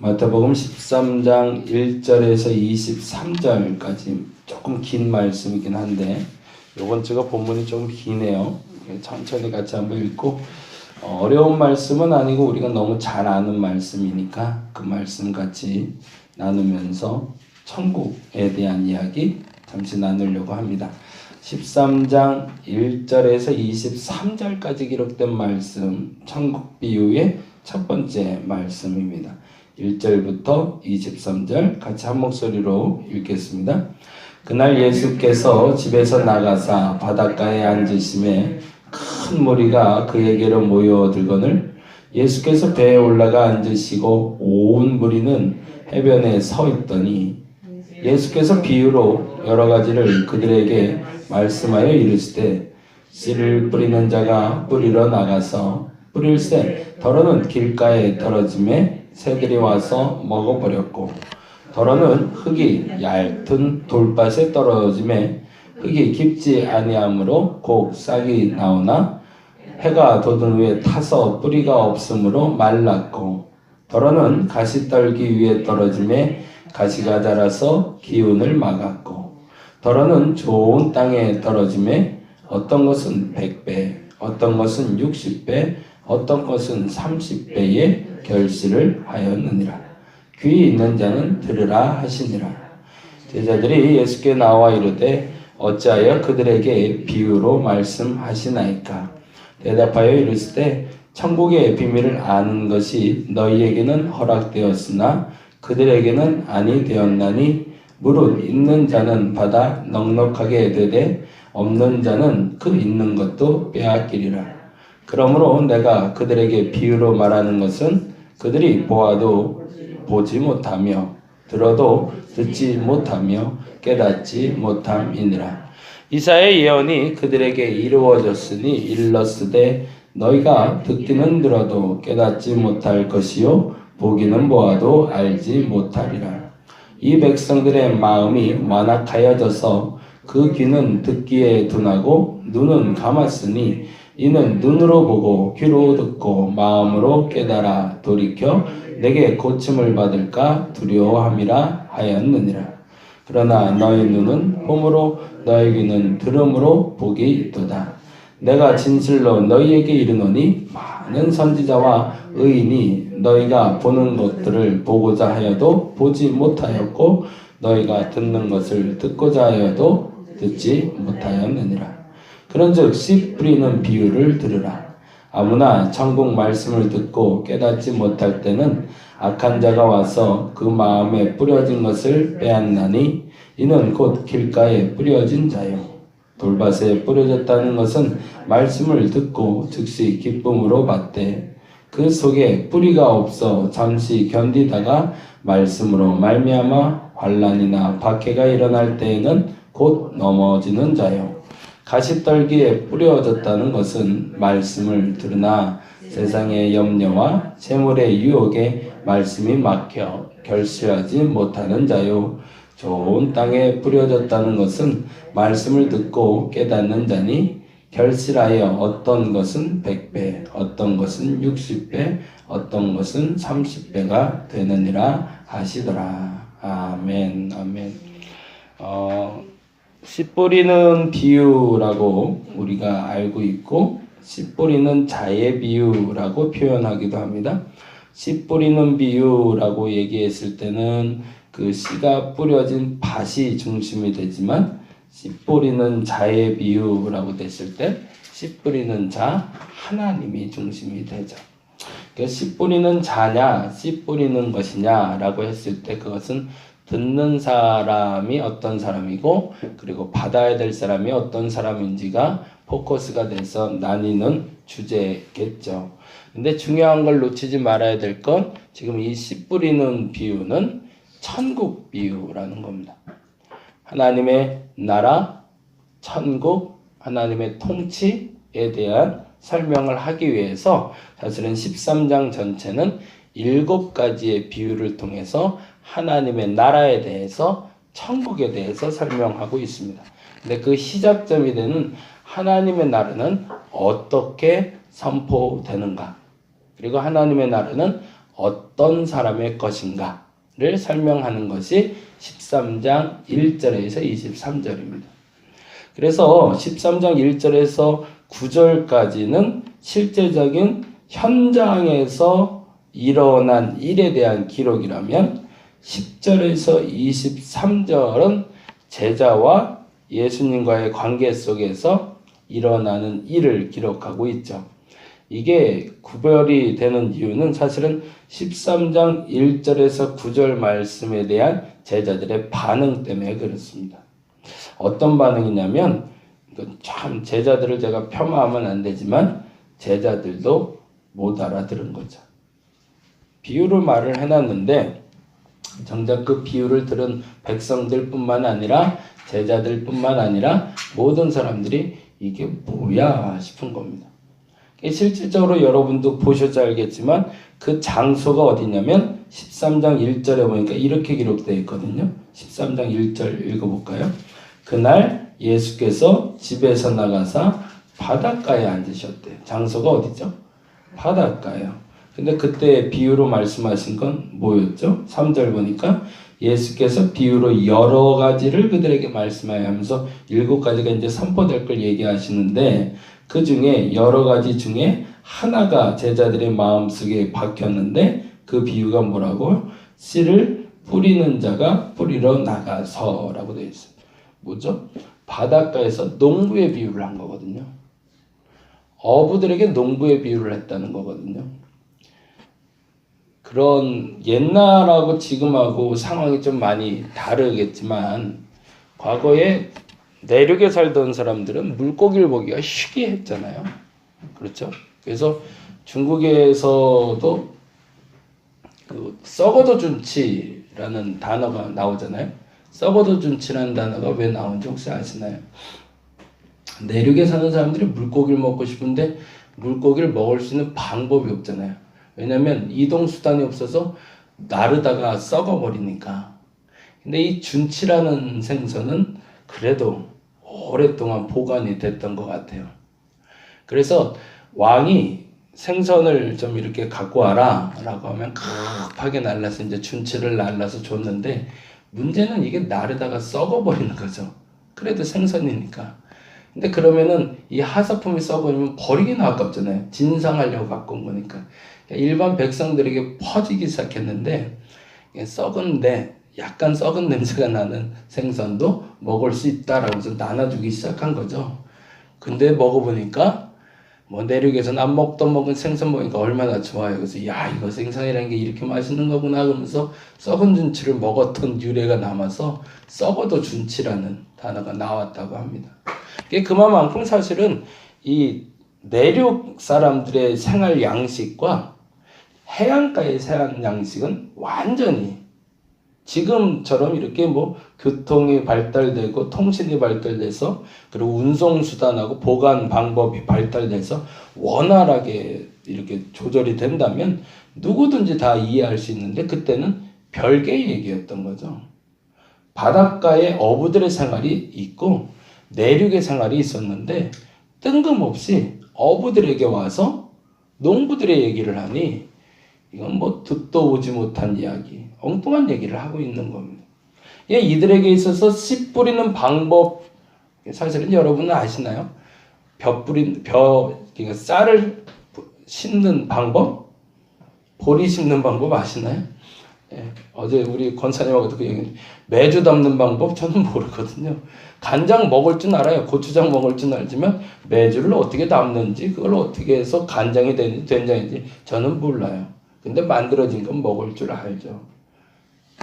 마태복음 13장 1절에서 23절까지 조금 긴 말씀이긴 한데 이번 주가 본문이 좀 기네요. 천천히 같이 한번 읽고 어려운 말씀은 아니고 우리가 너무 잘 아는 말씀이니까 그 말씀 같이 나누면서 천국에 대한 이야기 잠시 나누려고 합니다. 13장 1절에서 23절까지 기록된 말씀, 천국 비유의 첫 번째 말씀입니다. 1절부터 23절 같이 한 목소리로 읽겠습니다. 그날 예수께서 집에서 나가사 바닷가에 앉으심에 큰 무리가 그에게로 모여들거늘 예수께서 배에 올라가 앉으시고 온 무리는 해변에 서 있더니 예수께서 비유로 여러 가지를 그들에게 말씀하여 이르시되 씨를 뿌리는 자가 뿌리러 나가서 뿌릴새 더러는 길가에 떨어짐에 새들이 와서 먹어버렸고 더러는 흙이 얇은 돌밭에 떨어짐에 흙이 깊지 아니하므로 곧 싹이 나오나 해가 돋은 후에 타서 뿌리가 없으므로 말랐고 더러는 가시떨기 위에 떨어짐에 가시가 자라서 기운을 막았고 더러는 좋은 땅에 떨어짐에 어떤 것은 100배, 어떤 것은 60배, 어떤 것은 30배의 결실을 하였느니라. 귀 있는 자는 들으라 하시니라. 제자들이 예수께 나와 이르되 어찌하여 그들에게 비유로 말씀하시나이까? 대답하여 이르시되 천국의 비밀을 아는 것이 너희에게는 허락되었으나 그들에게는 아니 되었나니 무릇 있는 자는 받아 넉넉하게 되되 없는 자는 그 있는 것도 빼앗기리라. 그러므로 내가 그들에게 비유로 말하는 것은 그들이 보아도 보지 못하며 들어도 듣지 못하며 깨닫지 못함이니라. 이사야의 예언이 그들에게 이루어졌으니 일렀으되 너희가 듣기는 들어도 깨닫지 못할 것이요 보기는 보아도 알지 못하리라. 이 백성들의 마음이 완악하여져서 그 귀는 듣기에 둔하고 눈은 감았으니 이는 눈으로 보고 귀로 듣고 마음으로 깨달아 돌이켜 내게 고침을 받을까 두려워함이라 하였느니라. 그러나 너희 눈은 봄으로 너희 귀는 들음으로 복이 있도다. 내가 진실로 너희에게 이르노니 많은 선지자와 의인이 너희가 보는 것들을 보고자 하여도 보지 못하였고 너희가 듣는 것을 듣고자 하여도 듣지 못하였느니라. 그런즉 씨 뿌리는 비유를 들으라. 아무나 천국 말씀을 듣고 깨닫지 못할 때는 악한 자가 와서 그 마음에 뿌려진 것을 빼앗나니 이는 곧 길가에 뿌려진 자요. 돌밭에 뿌려졌다는 것은 말씀을 듣고 즉시 기쁨으로 받되 그 속에 뿌리가 없어 잠시 견디다가 말씀으로 말미암아 환난이나 박해가 일어날 때에는 곧 넘어지는 자요. 가시떨기에 뿌려졌다는 것은 말씀을 들으나 세상의 염려와 재물의 유혹에 말씀이 막혀 결실하지 못하는 자요. 좋은 땅에 뿌려졌다는 것은 말씀을 듣고 깨닫는 자니 결실하여 어떤 것은 100배, 어떤 것은 60배, 어떤 것은 30배가 되느니라 하시더라. 아멘, 아멘. 씨 뿌리는 비유라고 우리가 알고 있고 씨 뿌리는 자의 비유라고 표현하기도 합니다. 씨 뿌리는 비유라고 얘기했을 때는 그 씨가 뿌려진 밭이 중심이 되지만 씨 뿌리는 자의 비유라고 됐을 때 씨 뿌리는 자 하나님이 중심이 되죠. 그러니까 씨 뿌리는 자냐 씨 뿌리는 것이냐라고 했을 때 그것은 듣는 사람이 어떤 사람이고 그리고 받아야 될 사람이 어떤 사람인지가 포커스가 돼서 나뉘는 주제겠죠. 근데 중요한 걸 놓치지 말아야 될 건 지금 이 씨 뿌리는 비유는 천국 비유라는 겁니다. 하나님의 나라, 천국, 하나님의 통치에 대한 설명을 하기 위해서 사실은 13장 전체는 7가지의 비유를 통해서 하나님의 나라에 대해서 천국에 대해서 설명하고 있습니다. 근데 그 시작점이 되는 하나님의 나라는 어떻게 선포되는가? 그리고 하나님의 나라는 어떤 사람의 것인가를 설명하는 것이 13장 1절에서 23절입니다. 그래서 13장 1절에서 9절까지는 실제적인 현장에서 일어난 일에 대한 기록이라면 10절에서 23절은 제자와 예수님과의 관계 속에서 일어나는 일을 기록하고 있죠. 이게 구별이 되는 이유는 사실은 13장 1절에서 9절 말씀에 대한 제자들의 반응 때문에 그렇습니다. 어떤 반응이냐면, 참 제자들을 제가 폄하하면 안 되지만 제자들도 못 알아들은 거죠. 비유로 말을 해놨는데 정작 그 비유를 들은 백성들뿐만 아니라 제자들뿐만 아니라 모든 사람들이 이게 뭐야 싶은 겁니다. 실질적으로 여러분도 보셔서 알겠지만 그 장소가 어디냐면 13장 1절에 보니까 이렇게 기록되어 있거든요. 13장 1절 읽어볼까요? 그날 예수께서 집에서 나가사 바닷가에 앉으셨대요. 장소가 어디죠? 바닷가예요. 근데 그때 비유로 말씀하신 건 뭐였죠? 3절 보니까 예수께서 비유로 여러 가지를 그들에게 말씀하여 하면서 7가지가 이제 선포될 걸 얘기하시는데 그 중에 여러 가지 중에 하나가 제자들의 마음속에 박혔는데 그 비유가 뭐라고? 씨를 뿌리는 자가 뿌리러 나가서라고 되어 있어요. 뭐죠? 바닷가에서 농부의 비유를 한 거거든요. 어부들에게 농부의 비유를 했다는 거거든요. 그런 옛날하고 지금하고 상황이 좀 많이 다르겠지만 과거에 내륙에 살던 사람들은 물고기를 보기가 희귀했잖아요. 그렇죠? 그래서 중국에서도 그 썩어도 준치라는 단어가 나오잖아요. 썩어도 준치라는 단어가 왜 나온지 혹시 아시나요? 내륙에 사는 사람들이 물고기를 먹고 싶은데 물고기를 먹을 수 있는 방법이 없잖아요. 왜냐면 이동수단이 없어서 나르다가 썩어버리니까. 근데 이 준치라는 생선은 그래도 오랫동안 보관이 됐던 것 같아요. 그래서 왕이 생선을 좀 이렇게 갖고 와라 라고 하면 급하게 날라서 이제 준치를 날라서 줬는데 문제는 이게 나르다가 썩어버리는 거죠. 그래도 생선이니까. 근데 그러면은 이 하사품이 썩으면 버리기는 아깝잖아요. 진상하려고 갖고 온 거니까. 일반 백성들에게 퍼지기 시작했는데 썩은데 약간 썩은 냄새가 나는 생선도 먹을 수 있다라고 해서 나눠주기 시작한 거죠. 근데 먹어보니까 뭐 내륙에서는 안 먹던 생선 먹으니까 얼마나 좋아요. 그래서 야 이거 생선이라는 게 이렇게 맛있는 거구나 그러면서 썩은 준치를 먹었던 유래가 남아서 썩어도 준치라는 단어가 나왔다고 합니다. 그만큼 사실은 이 내륙 사람들의 생활 양식과 해안가의 생활 양식은 완전히 지금처럼 이렇게 뭐 교통이 발달되고 통신이 발달돼서 그리고 운송수단하고 보관 방법이 발달돼서 원활하게 이렇게 조절이 된다면 누구든지 다 이해할 수 있는데 그때는 별개의 얘기였던 거죠. 바닷가에 어부들의 생활이 있고 내륙의 생활이 있었는데 뜬금없이 어부들에게 와서 농부들의 얘기를 하니 이건 뭐 듣도 보지 못한 이야기, 엉뚱한 얘기를 하고 있는 겁니다. 이들에게 있어서 씨 뿌리는 방법, 사실은 여러분은 아시나요? 그러니까 쌀을 심는 방법, 보리 심는 방법 아시나요? 어제 우리 권사님하고도 그 얘기, 매주 담는 방법 저는 모르거든요. 간장 먹을 줄 알아요. 고추장 먹을 줄 알지만 매주를 어떻게 담는지 그걸 어떻게 해서 간장이 되는지 된장인지 저는 몰라요. 근데 만들어진 건 먹을 줄 알죠.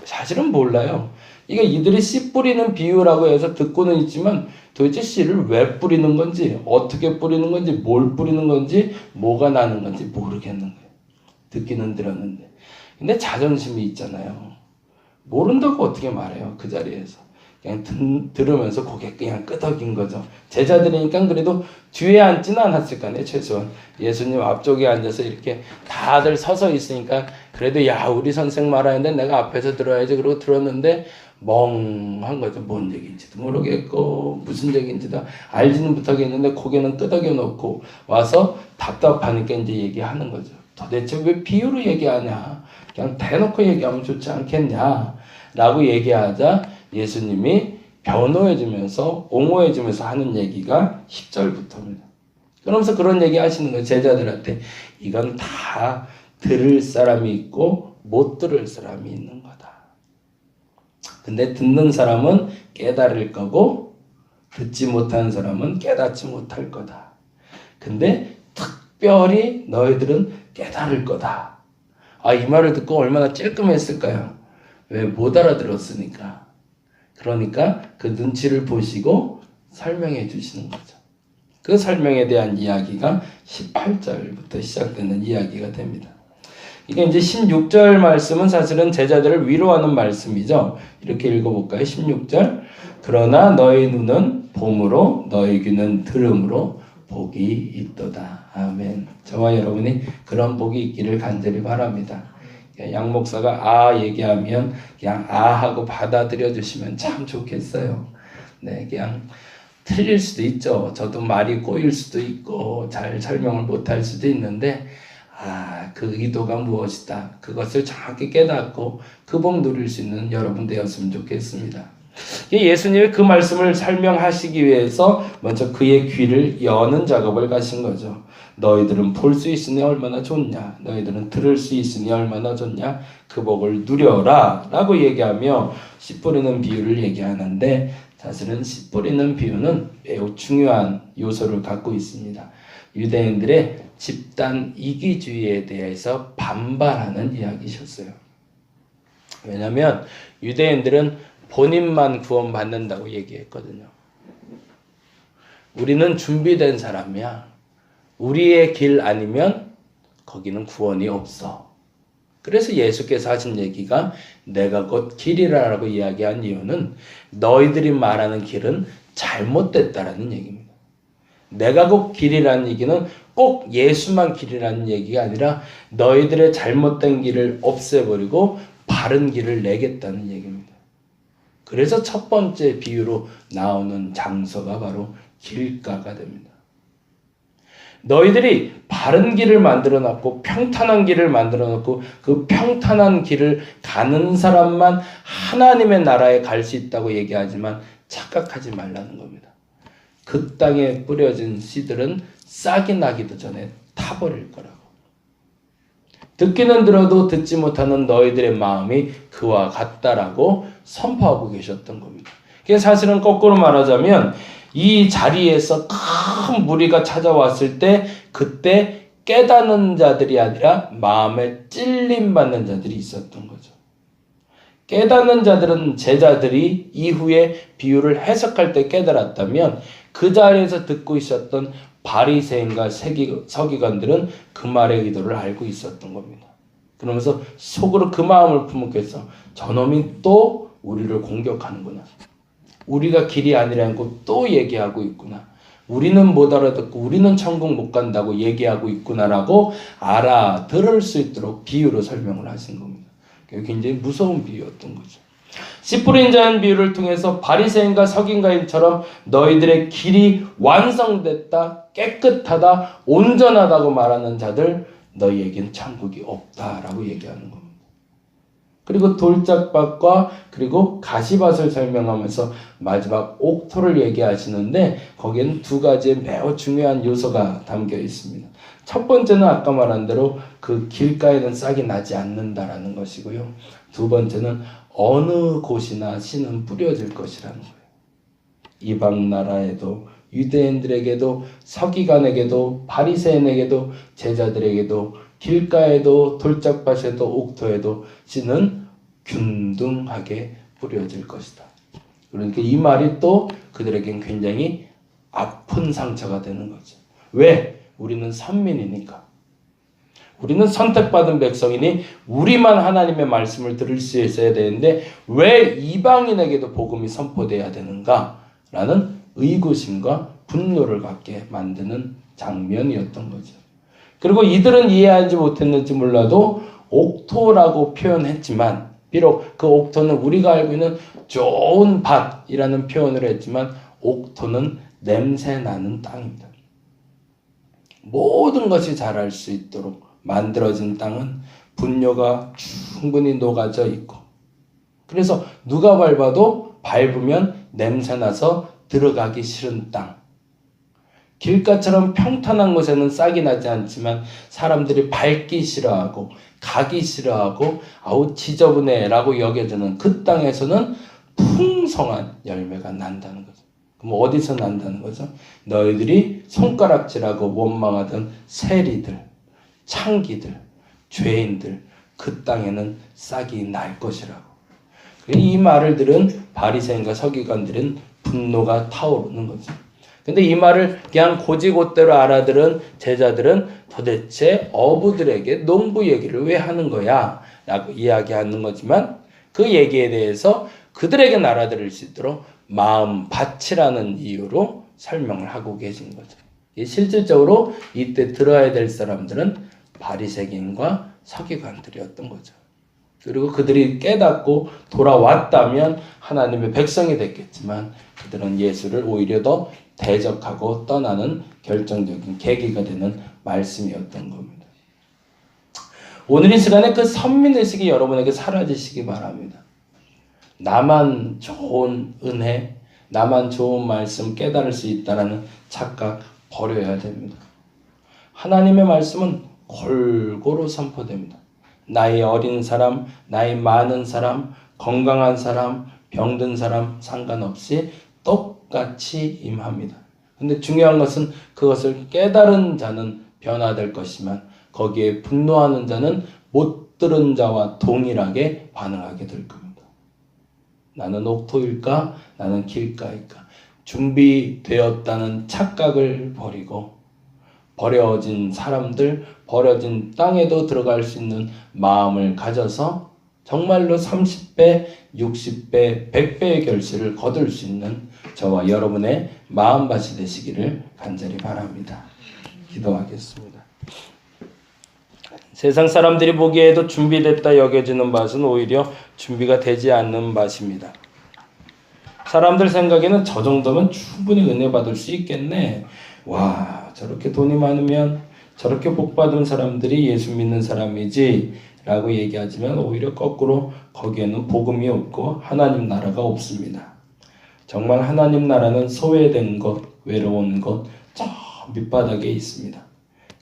사실은 몰라요. 이게 이들이 씨 뿌리는 비유라고 해서 듣고는 있지만 도대체 씨를 왜 뿌리는 건지 어떻게 뿌리는 건지 뭘 뿌리는 건지 뭐가 나는 건지 모르겠는 거예요. 듣기는 들었는데. 근데 자존심이 있잖아요. 모른다고 어떻게 말해요. 그 자리에서. 그냥 들으면서 고개 그냥 끄덕인 거죠. 제자들이니까 그래도 뒤에 앉지는 않았을 거 아니에요. 최소한 예수님 앞쪽에 앉아서 이렇게 다들 서서 있으니까 그래도 야 우리 선생 말하는데 내가 앞에서 들어야지 그러고 들었는데 멍한 거죠. 뭔 얘기인지도 모르겠고 무슨 얘기인지도 알지는 못하겠는데 고개는 끄덕여 놓고 와서 답답하니까 이제 얘기하는 거죠. 도대체 왜 비유로 얘기하냐? 그냥 대놓고 얘기하면 좋지 않겠냐? 라고 얘기하자 예수님이 변호해주면서 옹호해주면서 하는 얘기가 10절부터입니다. 그러면서 그런 얘기 하시는 거예요. 제자들한테 이건 다 들을 사람이 있고 못 들을 사람이 있는 거다. 근데 듣는 사람은 깨달을 거고 듣지 못하는 사람은 깨닫지 못할 거다. 근데 특별히 너희들은 깨달을 거다. 이 말을 듣고 얼마나 찔끔했을까요? 왜? 못 알아들었으니까. 그러니까 그 눈치를 보시고 설명해 주시는 거죠. 그 설명에 대한 이야기가 18절부터 시작되는 이야기가 됩니다. 이게 이제 16절 말씀은 사실은 제자들을 위로하는 말씀이죠. 이렇게 읽어볼까요? 16절. 그러나 너희 눈은 봄으로 너희 귀는 들음으로 복이 있도다. 아멘. 저와 여러분이 그런 복이 있기를 간절히 바랍니다. 양 목사가 얘기하면 그냥 하고 받아들여 주시면 참 좋겠어요. 네, 그냥 틀릴 수도 있죠. 저도 말이 꼬일 수도 있고 잘 설명을 못할 수도 있는데 그 의도가 무엇이다. 그것을 정확히 깨닫고 그 복 누릴 수 있는 여러분 되었으면 좋겠습니다. 예수님이 그 말씀을 설명하시기 위해서 먼저 그의 귀를 여는 작업을 가신 거죠. 너희들은 볼 수 있으니 얼마나 좋냐. 너희들은 들을 수 있으니 얼마나 좋냐. 그 복을 누려라 라고 얘기하며 씨 뿌리는 비유를 얘기하는데 사실은 씨 뿌리는 비유는 매우 중요한 요소를 갖고 있습니다. 유대인들의 집단 이기주의에 대해서 반발하는 이야기셨어요. 왜냐하면 유대인들은 본인만 구원받는다고 얘기했거든요. 우리는 준비된 사람이야. 우리의 길 아니면 거기는 구원이 없어. 그래서 예수께서 하신 얘기가 내가 곧 길이라고 이야기한 이유는 너희들이 말하는 길은 잘못됐다라는 얘기입니다. 내가 곧 길이라는 얘기는 꼭 예수만 길이라는 얘기가 아니라 너희들의 잘못된 길을 없애버리고 바른 길을 내겠다는 얘기입니다. 그래서 첫 번째 비유로 나오는 장소가 바로 길가가 됩니다. 너희들이 바른 길을 만들어놨고 평탄한 길을 만들어놨고 그 평탄한 길을 가는 사람만 하나님의 나라에 갈 수 있다고 얘기하지만 착각하지 말라는 겁니다. 그 땅에 뿌려진 씨들은 싹이 나기도 전에 타버릴 거라고. 듣기는 들어도 듣지 못하는 너희들의 마음이 그와 같다라고 선포하고 계셨던 겁니다. 사실은 거꾸로 말하자면 이 자리에서 큰 무리가 찾아왔을 때 그때 깨닫는 자들이 아니라 마음에 찔림받는 자들이 있었던 거죠. 깨닫는 자들은 제자들이 이후에 비유를 해석할 때 깨달았다면 그 자리에서 듣고 있었던 바리새인과 서기관들은 그 말의 의도를 알고 있었던 겁니다. 그러면서 속으로 그 마음을 품었겠어. 저놈이 또 우리를 공격하는구나. 우리가 길이 아니라는 거 또 얘기하고 있구나. 우리는 못 알아듣고 우리는 천국 못 간다고 얘기하고 있구나라고 알아들을 수 있도록 비유로 설명을 하신 겁니다. 굉장히 무서운 비유였던 거죠. 씨 뿌린 자는 비유를 통해서 바리새인과 서기관처럼 너희들의 길이 완성됐다, 깨끗하다, 온전하다고 말하는 자들 너희에겐 천국이 없다라고 얘기하는 겁니다. 그리고 돌짝밭과 그리고 가시밭을 설명하면서 마지막 옥토를 얘기하시는데 거기에는 두 가지의 매우 중요한 요소가 담겨 있습니다. 첫 번째는 아까 말한 대로 그 길가에는 싹이 나지 않는다라는 것이고요. 두 번째는 어느 곳이나 씨는 뿌려질 것이라는 거예요. 이방 나라에도 유대인들에게도 서기관에게도 바리새인에게도 제자들에게도 길가에도 돌짝밭에도 옥토에도 씨는 균등하게 뿌려질 것이다. 그러니까 이 말이 또 그들에겐 굉장히 아픈 상처가 되는 거죠. 왜? 우리는 선민이니까. 우리는 선택받은 백성이니 우리만 하나님의 말씀을 들을 수 있어야 되는데 왜 이방인에게도 복음이 선포돼야 되는가? 라는 의구심과 분노를 갖게 만드는 장면이었던 거죠. 그리고 이들은 이해하지 못했는지 몰라도 옥토라고 표현했지만 비록 그 옥토는 우리가 알고 있는 좋은 밭이라는 표현을 했지만 옥토는 냄새나는 땅입니다. 모든 것이 자랄 수 있도록 만들어진 땅은 분뇨가 충분히 녹아져 있고, 그래서 누가 밟아도 밟으면 냄새나서 들어가기 싫은 땅. 길가처럼 평탄한 곳에는 싹이 나지 않지만 사람들이 밟기 싫어하고 가기 싫어하고 아우 지저분해라고 여겨지는 그 땅에서는 풍성한 열매가 난다는 거죠. 그럼 어디서 난다는 거죠? 너희들이 손가락질하고 원망하던 세리들, 창기들, 죄인들, 그 땅에는 싹이 날 것이라고. 이 말을 들은 바리새인과 서기관들은 분노가 타오르는 거죠. 근데 이 말을 그냥 고지곳대로 알아들은 제자들은 도대체 어부들에게 농부 얘기를 왜 하는 거야? 라고 이야기하는 거지만 그 얘기에 대해서 그들에겐 알아들을 수 있도록 마음밭이라는 이유로 설명을 하고 계신 거죠. 실질적으로 이때 들어야 될 사람들은 바리새인과 서기관들이었던 거죠. 그리고 그들이 깨닫고 돌아왔다면 하나님의 백성이 됐겠지만 그들은 예수를 오히려 더 대적하고 떠나는 결정적인 계기가 되는 말씀이었던 겁니다. 오늘 이 시간에 그 선민의식이 여러분에게 사라지시기 바랍니다. 나만 좋은 은혜, 나만 좋은 말씀 깨달을 수 있다는 착각 버려야 됩니다. 하나님의 말씀은 골고루 선포됩니다. 나이 어린 사람, 나이 많은 사람, 건강한 사람, 병든 사람 상관없이 똑같이 임합니다. 근데 중요한 것은 그것을 깨달은 자는 변화될 것이지만 거기에 분노하는 자는 못 들은 자와 동일하게 반응하게 될 겁니다. 나는 옥토일까? 나는 길가일까? 준비되었다는 착각을 버리고 버려진 사람들, 버려진 땅에도 들어갈 수 있는 마음을 가져서 정말로 30배, 60배, 100배의 결실을 거둘 수 있는 저와 여러분의 마음밭이 되시기를 간절히 바랍니다. 기도하겠습니다. 세상 사람들이 보기에도 준비됐다 여겨지는 밭은 오히려 준비가 되지 않는 밭입니다. 사람들 생각에는 저 정도면 충분히 은혜 받을 수 있겠네. 와, 저렇게 돈이 많으면 저렇게 복 받은 사람들이 예수 믿는 사람이지 라고 얘기하지만 오히려 거꾸로 거기에는 복음이 없고 하나님 나라가 없습니다. 정말 하나님 나라는 소외된 것, 외로운 것, 저 밑바닥에 있습니다.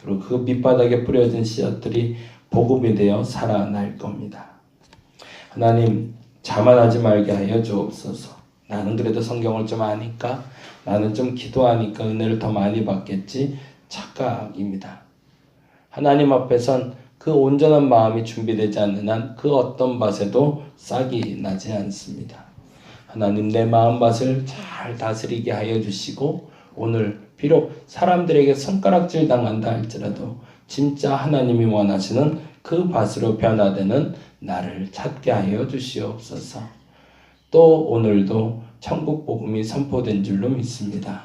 그리고 그 밑바닥에 뿌려진 씨앗들이 복음이 되어 살아날 겁니다. 하나님, 자만하지 말게 하여 주옵소서. 나는 그래도 성경을 좀 아니까, 나는 좀 기도하니까 은혜를 더 많이 받겠지. 착각입니다. 하나님 앞에선 그 온전한 마음이 준비되지 않는 한 그 어떤 밭에도 싹이 나지 않습니다. 하나님, 내 마음밭을 잘 다스리게 하여 주시고 오늘 비록 사람들에게 손가락질 당한다 할지라도 진짜 하나님이 원하시는 그 밭으로 변화되는 나를 찾게 하여 주시옵소서. 또 오늘도 천국 복음이 선포된 줄로 믿습니다.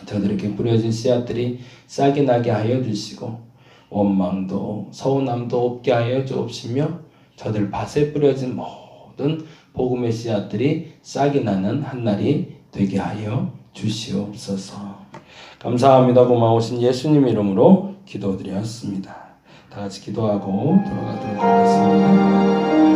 저들에게 뿌려진 씨앗들이 싹이 나게 하여 주시고 원망도 서운함도 없게 하여 주옵시며 저들 밭에 뿌려진 모든 복음의 씨앗들이 싹이 나는 한날이 되게 하여 주시옵소서. 감사합니다. 고마우신 예수님 이름으로 기도드렸습니다. 다 같이 기도하고 돌아가도록 하겠습니다.